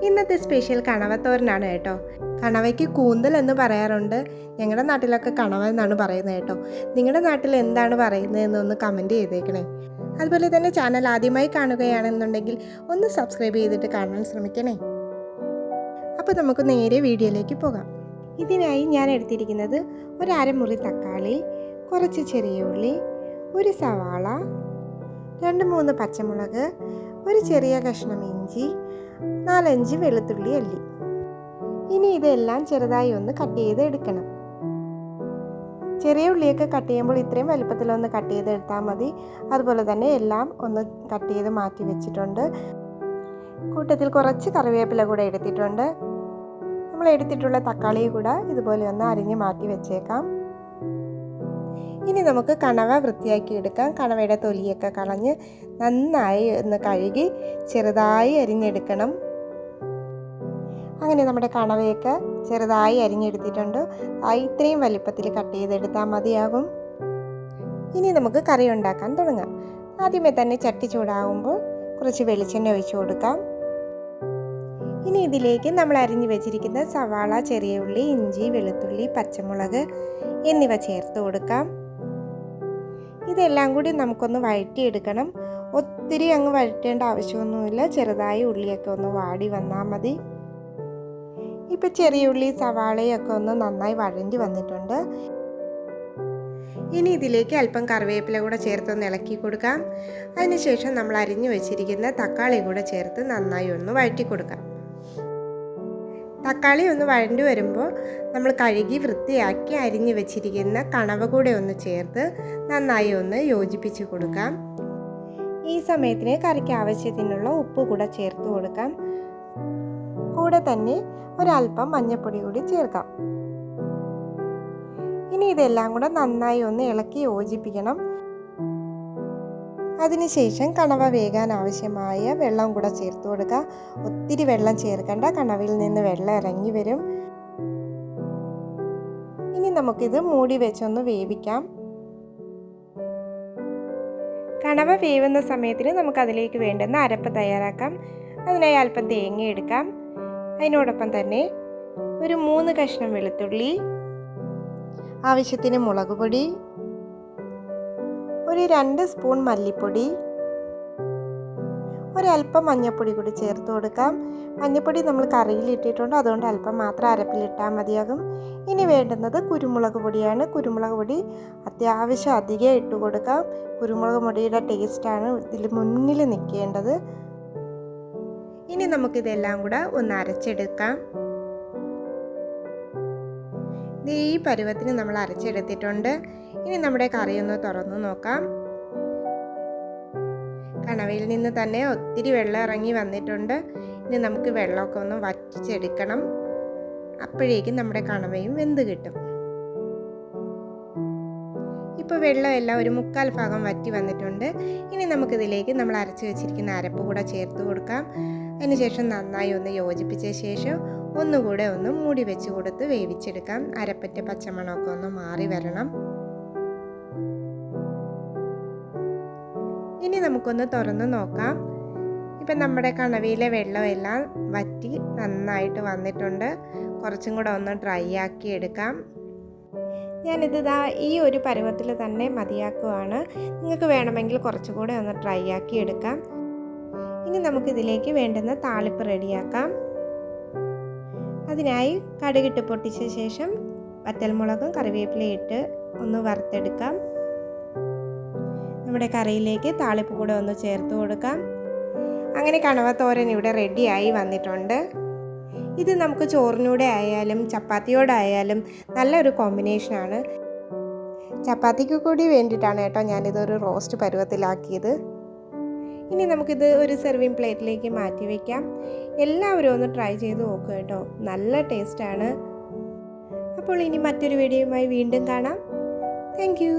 ഇന്നത്തെ സ്പെഷ്യൽ കണവത്തോരനാണ് കേട്ടോ. കണവയ്ക്ക് കൂന്തൽ എന്ന് പറയാറുണ്ട്. ഞങ്ങളുടെ നാട്ടിലൊക്കെ കണവ എന്നാണ് പറയുന്നത് കേട്ടോ. നിങ്ങളുടെ നാട്ടിൽ എന്താണ് പറയുന്നതെന്നൊന്ന് കമൻറ്റ് ചെയ്തേക്കണേ. അതുപോലെ തന്നെ ചാനൽ ആദ്യമായി കാണുകയാണെന്നുണ്ടെങ്കിൽ ഒന്ന് സബ്സ്ക്രൈബ് ചെയ്തിട്ട് കാണാൻ ശ്രമിക്കണേ. അപ്പോൾ നമുക്ക് നേരെ വീഡിയോയിലേക്ക് പോകാം. ഇതിനായി ഞാൻ എടുത്തിരിക്കുന്നത് ഒരു അരമുറി തക്കാളി, കുറച്ച് ചെറിയ ഉള്ളി, ഒരു സവാള, 2-3 പച്ചമുളക്, ഒരു ചെറിയ കഷ്ണം ഇഞ്ചി, 4-5 വെളുത്തുള്ളി അല്ലി. ഇനി ഇതെല്ലാം ചെറുതായി ഒന്ന് കട്ട് ചെയ്ത് എടുക്കണം. ചെറിയ ഉള്ളിയൊക്കെ കട്ട് ചെയ്യുമ്പോൾ ഇത്രയും വലുപ്പത്തിലൊന്ന് കട്ട് ചെയ്തെടുത്താൽ മതി. അതുപോലെ തന്നെ എല്ലാം ഒന്ന് കട്ട് ചെയ്ത് മാറ്റി വെച്ചിട്ടുണ്ട്. കൂട്ടത്തിൽ കുറച്ച് കറിവേപ്പില കൂടെ എടുത്തിട്ടുണ്ട്. നമ്മൾ എടുത്തിട്ടുള്ള തക്കാളി കൂടെ ഇതുപോലെ ഒന്ന് അരിഞ്ഞ് മാറ്റി വെച്ചേക്കാം. ഇനി നമുക്ക് കണവ വൃത്തിയാക്കി എടുക്കാം. കണവയുടെ തൊലിയൊക്കെ കളഞ്ഞ് നന്നായി ഒന്ന് കഴുകി ചെറുതായി അരിഞ്ഞെടുക്കണം. അങ്ങനെ നമ്മുടെ കണവയൊക്കെ ചെറുതായി അരിഞ്ഞെടുത്തിട്ടുണ്ട്. ഇത്രയും വലിപ്പത്തിൽ കട്ട് ചെയ്തെടുത്താൽ മതിയാകും. ഇനി നമുക്ക് കറി ഉണ്ടാക്കാൻ തുടങ്ങാം. ആദ്യമേ തന്നെ ചട്ടി ചൂടാകുമ്പോൾ കുറച്ച് വെളിച്ചെണ്ണ ഒഴിച്ചു കൊടുക്കാം. ഇനി ഇതിലേക്ക് നമ്മൾ അരിഞ്ഞു വെച്ചിരിക്കുന്ന സവാള, ചെറിയ ഉള്ളി, ഇഞ്ചി, വെളുത്തുള്ളി, പച്ചമുളക് എന്നിവ ചേർത്ത് കൊടുക്കാം. ഇതെല്ലാം കൂടി നമുക്കൊന്ന് വഴറ്റിയെടുക്കണം. ഒത്തിരി അങ്ങ് വഴറ്റേണ്ട ആവശ്യമൊന്നുമില്ല. ചെറുതായി ഉള്ളിയൊക്കെ ഒന്ന് വാടി വന്നാൽ മതി. ഇപ്പം ചെറിയ ഉള്ളി, സവാളയൊക്കെ ഒന്ന് നന്നായി വഴണ്ടി വന്നിട്ടുണ്ട്. ഇനി ഇതിലേക്ക് അല്പം കറിവേപ്പില കൂടെ ചേർത്തൊന്ന് ഇളക്കി കൊടുക്കാം. അതിനുശേഷം നമ്മൾ അരിഞ്ഞു വെച്ചിരിക്കുന്ന തക്കാളി കൂടെ ചേർത്ത് നന്നായി ഒന്ന് വഴറ്റി കൊടുക്കാം. തക്കാളി ഒന്ന് വഴണ്ടി വരുമ്പോൾ നമ്മൾ കഴുകി വൃത്തിയാക്കി അരിഞ്ഞു വെച്ചിരിക്കുന്ന കണവ കൂടെ ഒന്ന് ചേർത്ത് നന്നായി ഒന്ന് യോജിപ്പിച്ച് കൊടുക്കാം. ഈ സമയത്തിന് കറിക്ക് ആവശ്യത്തിനുള്ള ഉപ്പ് കൂടെ ചേർത്ത് കൊടുക്കാം. കൂടെ തന്നെ ഒരല്പം മഞ്ഞൾപ്പൊടി കൂടി ചേർക്കാം. ഇനി ഇതെല്ലാം കൂടെ നന്നായി ഒന്ന് ഇളക്കി യോജിപ്പിക്കണം. അതിനുശേഷം കണവ വേകാൻ ആവശ്യമായ വെള്ളം കൂടെ ചേർത്ത് കൊടുക്കുക. ഒത്തിരി വെള്ളം ചേർക്കേണ്ട, കണവയിൽ നിന്ന് വെള്ളം ഇറങ്ങി വരും. ഇനി നമുക്കിത് മൂടി വെച്ചൊന്ന് വേവിക്കാം. കണവ വേവുന്ന സമയത്തിന് നമുക്കതിലേക്ക് വേണ്ടുന്ന അരപ്പ് തയ്യാറാക്കാം. അതിനായി അല്പം തേങ്ങ എടുക്കാം. അതിനോടൊപ്പം തന്നെ ഒരു 3 കഷ്ണം വെളുത്തുള്ളി, ആവശ്യത്തിന് മുളക് പൊടി, ഒരു 2 സ്പൂൺ മല്ലിപ്പൊടി, ഒരല്പം മഞ്ഞൾപ്പൊടി കൂടി ചേർത്ത് കൊടുക്കാം. മഞ്ഞൾപ്പൊടി നമ്മൾ കറിയിൽ ഇട്ടിട്ടുണ്ട്, അതുകൊണ്ട് അല്പം മാത്രം അരപ്പിലിട്ടാൽ മതിയാകും. ഇനി വേണ്ടുന്നത് കുരുമുളക് പൊടിയാണ്. കുരുമുളക് പൊടി അത്യാവശ്യം അധികം ഇട്ട് കൊടുക്കാം. കുരുമുളക് പൊടിയുടെ ടേസ്റ്റാണ് ഇതിൽ മുന്നിൽ നിൽക്കേണ്ടത്. ഇനി നമുക്കിതെല്ലാം കൂടെ ഒന്ന് അരച്ചെടുക്കാം. ഈ പരുവത്തിന് നമ്മൾ അരച്ചെടുത്തിട്ടുണ്ട്. ഇനി നമ്മുടെ കറി ഒന്ന് തുറന്നു നോക്കാം. കണവയിൽ നിന്ന് തന്നെ ഒത്തിരി വെള്ളം ഇറങ്ങി വന്നിട്ടുണ്ട്. ഇനി നമുക്ക് വെള്ളമൊക്കെ ഒന്ന് വറ്റിച്ചെടുക്കണം. അപ്പോഴേക്കും നമ്മുടെ കണവയും വെന്ത് കിട്ടും. ഇപ്പോൾ വെള്ളമെല്ലാം ഒരു 1/4 ഭാഗം വറ്റി വന്നിട്ടുണ്ട്. ഇനി നമുക്കിതിലേക്ക് നമ്മൾ അരച്ച് വെച്ചിരിക്കുന്ന അരപ്പ് കൂടെ ചേർത്ത് കൊടുക്കാം. അതിനുശേഷം നന്നായി ഒന്ന് യോജിപ്പിച്ച ശേഷം ഒന്നുകൂടെ ഒന്ന് മൂടി വെച്ച് കൊടുത്ത് വേവിച്ചെടുക്കാം. അരപ്പറ്റ പച്ചമണമൊക്കെ ഒന്ന് മാറി വരണം. ഇനി നമുക്കൊന്ന് തുറന്ന് നോക്കാം. ഇപ്പം നമ്മുടെ കണവയിലെ വെള്ളമെല്ലാം വറ്റി നന്നായിട്ട് വന്നിട്ടുണ്ട്. കുറച്ചും കൂടെ ഒന്ന് ഡ്രൈ ആക്കി എടുക്കാം. ഞാനിത് ഈ ഒരു പരുവത്തിൽ തന്നെ മതിയാക്കുവാണ്. നിങ്ങൾക്ക് വേണമെങ്കിൽ കുറച്ചുകൂടെ ഒന്ന് ഡ്രൈ ആക്കി എടുക്കാം. ഇനി നമുക്കിതിലേക്ക് വേണ്ടുന്ന താളിപ്പ് റെഡിയാക്കാം. അതിനായി കടുകിട്ട് പൊട്ടിച്ച ശേഷം വറ്റൽമുളകും കറിവേപ്പിലയും ഇട്ട് ഒന്ന് വറുത്തെടുക്കാം. നമ്മുടെ കറിയിലേക്ക് താളിപ്പ് കൂടെ ഒന്ന് ചേർത്ത് കൊടുക്കാം. അങ്ങനെ കണവ തോരൻ ഇവിടെ റെഡിയായി വന്നിട്ടുണ്ട്. ഇത് നമുക്ക് ചോറിനൂടെ ആയാലും ചപ്പാത്തിയോടായാലും നല്ലൊരു കോമ്പിനേഷനാണ്. ചപ്പാത്തിക്ക് കൂടി വേണ്ടിയിട്ടാണ് കേട്ടോ ഞാനിതൊരു റോസ്റ്റ് പരുവത്തിലാക്കിയത്. ഇനി നമുക്കിത് ഒരു സെർവിങ് പ്ലേറ്റിലേക്ക് മാറ്റി വയ്ക്കാം. എല്ലാവരും ഒന്ന് ട്രൈ ചെയ്ത് നോക്കുക കേട്ടോ, നല്ല ടേസ്റ്റാണ്. അപ്പോൾ ഇനി മറ്റൊരു വീഡിയോയുമായി വീണ്ടും കാണാം. Thank you.